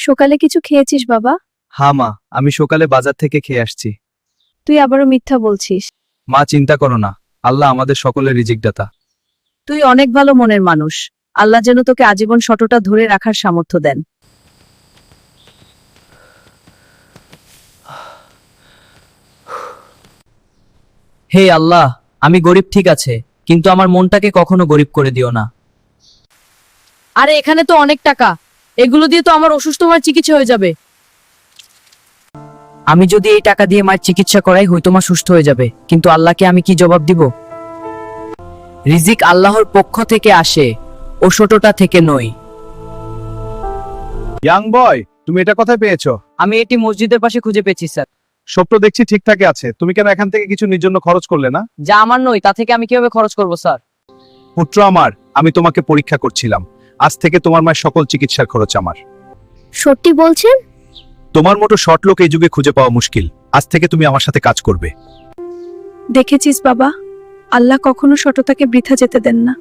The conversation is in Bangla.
সকালে কিছু খেয়েছিস বাবা? হ্যাঁ মা, আমি সকালে বাজার থেকে খেয়ে আসছি। তুই আবারও মিথ্যা বলছিস। মা চিন্তা করো না, আল্লাহ আমাদের সকলের রিজিক দাতা। তুই অনেক ভালো মনের মানুষ। আল্লাহ যেন তোকে আজীবন সততা ধরে রাখার সামর্থ্য দেন। হে আল্লাহ, আমি গরিব ঠিক আছে, কিন্তু আমার মনটাকে কখনো গরিব করে দিও না। আরে এখানে তো অনেক টাকা, এগুলো দিয়ে তো আমার অসুস্থ হওয়ার চিকিৎসা হয়ে যাবে। আমি যদি এই টাকা দিয়ে মায়ের চিকিৎসা করাই হয়তো মা সুস্থ হয়ে যাবে, কিন্তু আল্লাহকে আমি কি জবাব দিব? রিজিক আল্লাহর পক্ষ থেকে আসে, ও ছোটটা থেকে নই। ইয়াং বয়, তুমি এটা কোথায় পেয়েছো? আমি এটি মসজিদের পাশে খুঁজে পেয়েছি স্যার। সব তো দেখছি ঠিকঠাকই আছে, তুমি কেন এখান থেকে কিছু নিজের জন্য খরচ করলে না? যা আমার নই তা থেকে আমি কিভাবে খরচ করব স্যার? পুত্র আমার, আমি তোমাকে পরীক্ষা করছিলাম। আজ থেকে তোমার মায়ের সকল চিকিৎসার খরচ আমার। সত্যি বলছেন? তোমার মতো শর্ট লোক এই যুগে খুঁজে পাওয়া মুশকিল। আজ থেকে তুমি আমার সাথে কাজ করবে। দেখেছিস বাবা, আল্লাহ কখনো সততাকে বৃথা যেতে দেন না।